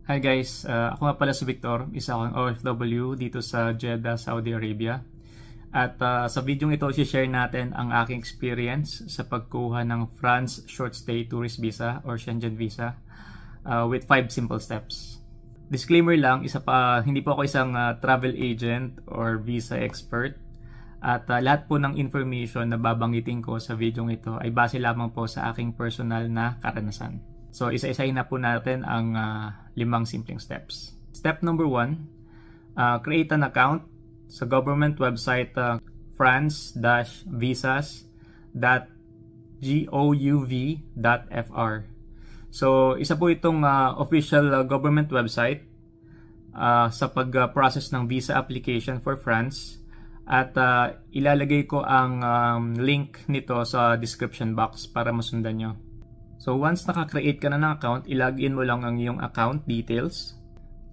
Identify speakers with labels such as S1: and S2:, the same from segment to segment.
S1: Hi guys, ako nga pala si Victor, isa akong OFW dito sa Jeddah, Saudi Arabia. At sa video ito, share natin ang aking experience sa pagkuha ng France Short Stay Tourist Visa or Schengen Visa with 5 simple steps. Disclaimer lang, hindi po ako isang travel agent or visa expert. At lahat po ng information na babanggitin ko sa video ito ay base lamang po sa aking personal na karanasan. So, isa-isahin na po natin ang 5 simpleng steps. Step number 1, create an account sa government website france-visas.gouv.fr. So, isa po itong official government website sa pag-process ng visa application for France. At ilalagay ko ang link nito sa description box para masundan nyo. So once naka-create ka na ng account, ilagin mo lang ang iyong account details.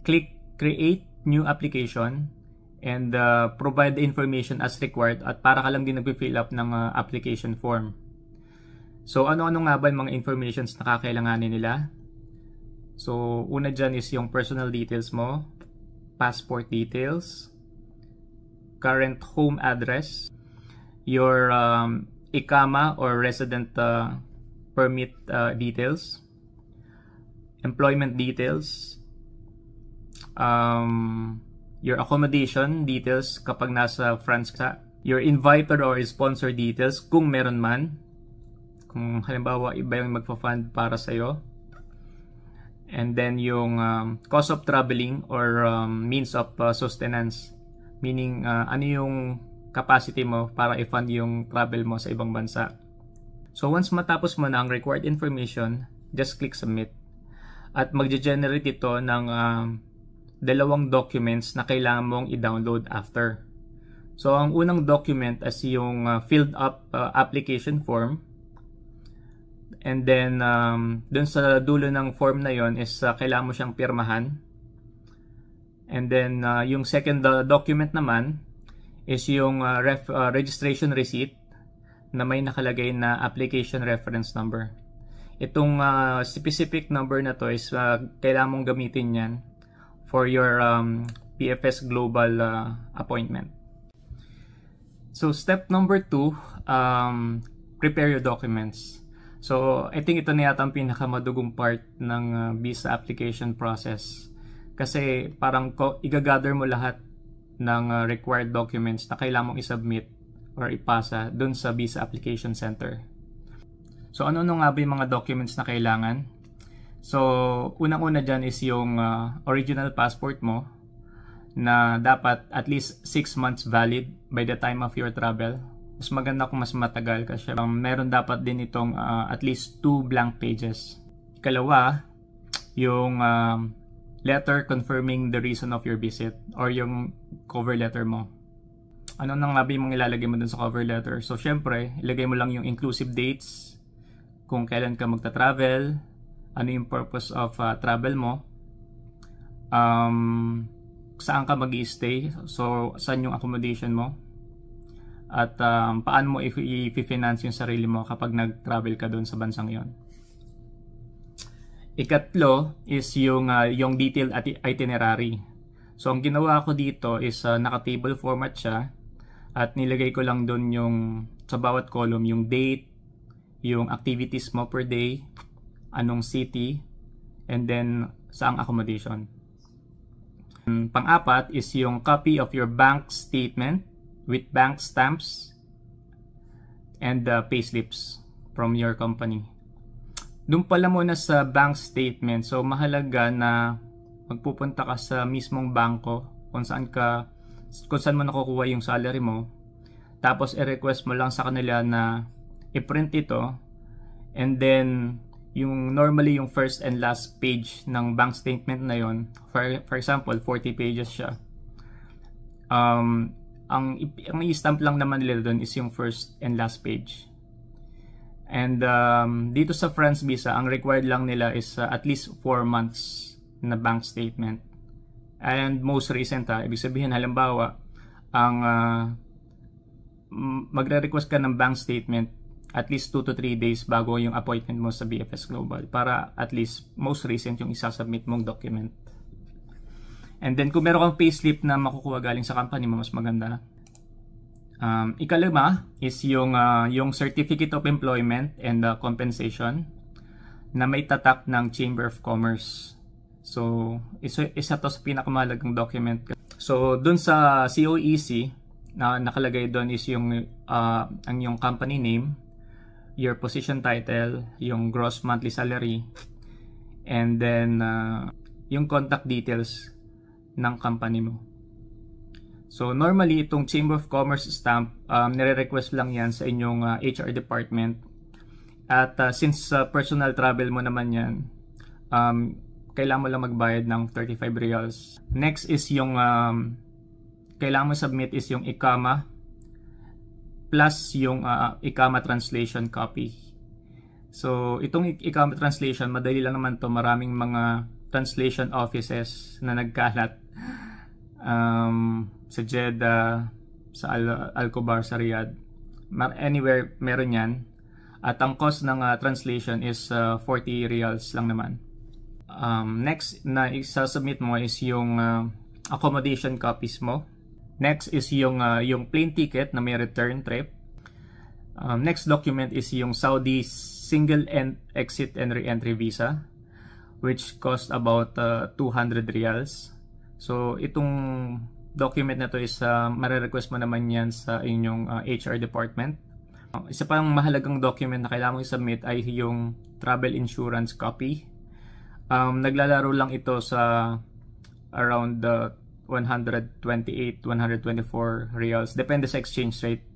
S1: Click Create New Application and provide the information as required at para ka lang din nag-fill up ng application form. So ano-ano nga ba yung mga informations na kakailanganin nila? So una dyan is yung personal details mo, passport details, current home address, your IQAMA or resident permit details, employment details, your accommodation details kapag nasa France ka, your inviter or sponsor details kung meron man, kung halimbawa iba yung magpa-fund para sa'yo, and then yung cost of traveling or means of sustenance, meaning ano yung capacity mo para i-fund yung travel mo sa ibang bansa. So once matapos mo na ang required information, just click submit. At magge-generate ito ng dalawang documents na kailangan mong i-download after. So ang unang document is yung filled up application form. And then dun sa dulo ng form na yon is kailangan mo siyang pirmahan. And then yung second document naman is yung registration receipt na may nakalagay na application reference number. Itong specific number na to is kailangan mong gamitin yan for your PFS Global appointment. So step number 2, prepare your documents. So I think ito na yata ang pinakamadugong part ng visa application process. Kasi parang i-gather mo lahat ng required documents na kailangan mong i-submit or ipasa dun sa visa application center. So ano nga ba yung mga documents na kailangan? So unang-una dyan is yung original passport mo na dapat at least 6 months valid by the time of your travel. Mas maganda kung mas matagal kasi meron dapat din itong at least 2 blank pages. Ikalawa, yung letter confirming the reason of your visit or yung cover letter mo. Ano nang nga ba yung ilalagay mo dun sa cover letter? So syempre, ilagay mo lang yung inclusive dates, kung kailan ka magta-travel, ano yung purpose of travel mo, saan ka mag-i-stay, so saan yung accommodation mo, at paano mo i-finance yung sarili mo kapag nag-travel ka dun sa bansang yon. Ikatlo is yung detailed itinerary. So ang ginawa ko dito is naka-table format siya at nilagay ko lang doon yung sa bawat column yung date, yung activities mo per day, anong city, and then saang accommodation. Pang-apat is yung copy of your bank statement with bank stamps and payslips from your company. Doon pala muna sa bank statement. So mahalaga na magpupunta ka sa mismong bangko kung saan mo nakukuha yung salary mo. Tapos i-request mo lang sa kanila na i-print ito. And then yung normally yung first and last page ng bank statement na yon, for example 40 pages siya. Ang i-stamp lang naman nila doon is yung first and last page. And dito sa France visa, ang required lang nila is at least 4 months na bank statement. And most recent ibig sabihin halimbawa, ang magre-request ka ng bank statement at least 2 to 3 days bago yung appointment mo sa BFS Global para at least most recent yung isasubmit mong document. And then kung meron kang payslip na makukuha galing sa company mo, mas maganda. Ikalima is yung Certificate of Employment and Compensation na may tatak ng Chamber of Commerce. So, isa to sa pinakamahalagang document. So, dun sa COEC, na nakalagay doon is ang yung company name, your position title, yung gross monthly salary, and then yung contact details ng company mo. So normally itong Chamber of Commerce stamp, nire-request lang yan sa inyong HR department. At since personal travel mo naman yan, kailangan mo lang magbayad ng 35 reals. Next is yung kailangan mo submit is yung ICAMA plus yung ICAMA translation copy. So itong ICAMA translation, madali lang naman to, maraming mga translation offices na nagkalat sa Jeddah, sa Al-Khobar, sa Riyadh, anywhere meron yan. At ang cost ng translation is 40 reals lang naman. Next na isasubmit mo is yung accommodation copies mo. Next is yung plane ticket na may return trip. Next document is yung Saudi single exit and re-entry visa, which cost about 200 reals. So itong document na to is mare-request mo naman yan sa inyong HR department. Isa pang mahalagang document na kailangan mo i-submit ay yung travel insurance copy. Naglalaro lang ito sa around 128, 124 reals. Depende sa exchange rate.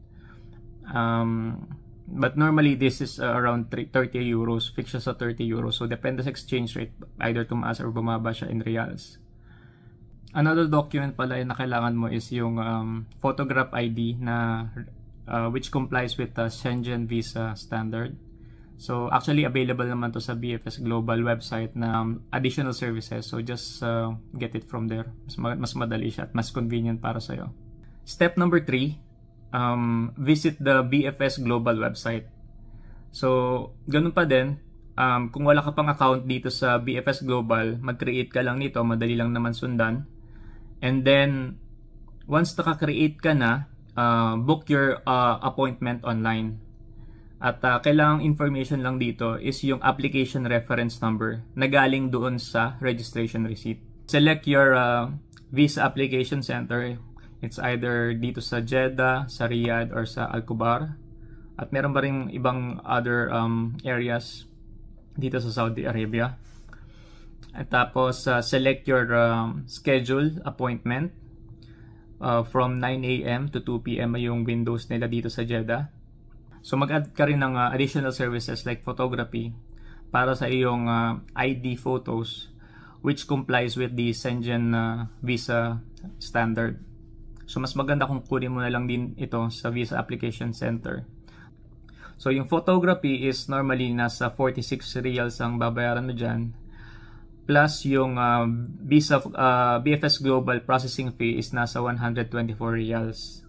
S1: But normally this is around 30 euros. Fix siya sa 30 euros. So depende sa exchange rate. Either tumaas or bumaba siya in reals. Another document pala na kailangan mo is yung photograph ID na which complies with the Schengen visa standard. So actually available naman to sa BFS Global website na additional services. So just get it from there. Mas madali siya at mas convenient para sa'yo. Step number 3, visit the BFS Global website. So ganun pa din, kung wala ka pang account dito sa BFS Global, mag-create ka lang nito, madali lang naman sundan. And then once naka-create ka na, book your appointment online. At kailangang information lang dito is yung application reference number na galing doon sa registration receipt. Select your visa application center. It's either dito sa Jeddah, sa Riyadh, or sa Al-Khobar. At meron pa rin ibang other areas dito sa Saudi Arabia. At tapos select your schedule appointment. From 9 AM to 2 PM yung windows nila dito sa Jeddah. So mag-add ka rin ng additional services like photography para sa iyong ID photos which complies with the Schengen visa standard. So mas maganda kung kunin mo na lang din ito sa visa application center. So yung photography is normally nasa 46 reals ang babayaran mo dyan. Plus yung visa BFS Global processing fee is nasa 124 reals.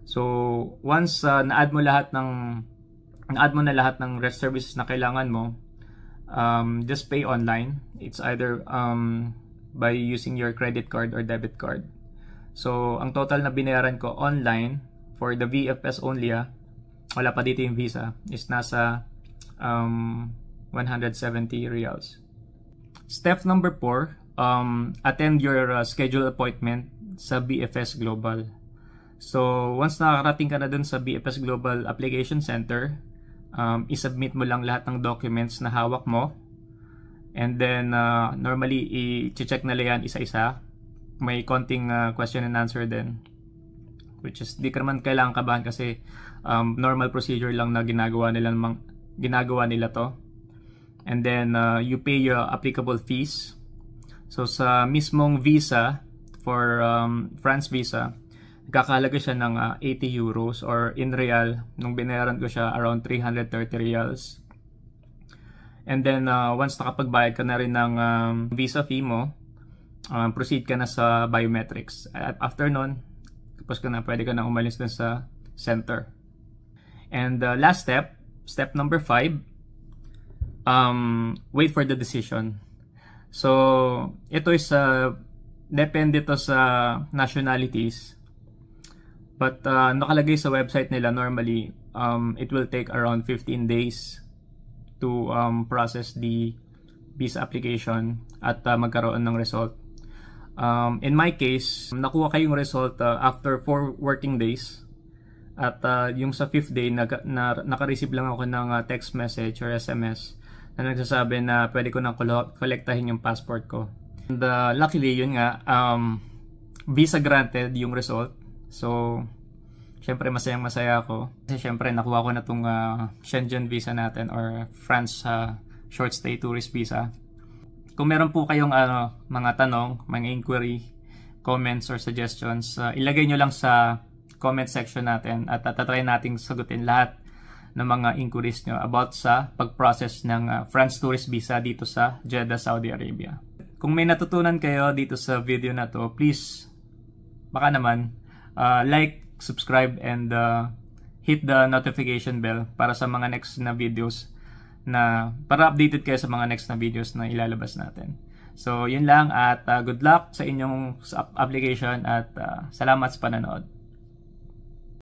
S1: So once na-add mo na lahat ng rest services na kailangan mo, just pay online. It's either by using your credit card or debit card. So ang total na binayaran ko online for the VFS only, wala pa dito yung visa, is nasa 170 reals. Step number 4, attend your scheduled appointment sa BFS Global. So once nakarating ka na dun sa BFS Global Application Center, isubmit mo lang lahat ng documents na hawak mo. And then normally i-check na lang yan isa-isa. May konting question and answer din, which is di ka naman kailangan kabahan kasi normal procedure lang na ginagawa nila to. And then you pay your applicable fees. So sa mismong visa for France visa, nagkakahalaga siya ng 80 euros or in real, nung binayaran ko siya around 330 reals. And then once nakapagbayad ka na rin ng visa fee mo, proceed ka na sa biometrics. At after nun, tapos ka na, pwede ka na umalis dun sa center. And last step step number 5, wait for the decision. So, ito is depende to sa nationalities. But nakalagay sa website nila normally, it will take around 15 days to process the visa application at magkaroon ng result. In my case, nakuha kayong result after 4 working days. At yung sa 5th day, naka-receive lang ako ng text message or SMS na nagsasabi na pwede ko nang kolektahin yung passport ko. And luckily, yun nga, visa granted yung result. So, syempre masayang-masaya ako. Kasi syempre nakuha ko na itong Schengen visa natin or France short stay tourist visa. Kung meron po kayong mga tanong, mga inquiry, comments or suggestions, ilagay nyo lang sa comment section natin at tatry nating sagutin lahat ng mga inquiries nyo about sa pag-process ng France tourist visa dito sa Jeddah, Saudi Arabia. Kung may natutunan kayo dito sa video na to, please, baka naman, like, subscribe, and hit the notification bell para sa mga next na videos para updated kayo sa mga next na videos na ilalabas natin. So, yun lang at good luck sa inyong application at salamat sa panonood.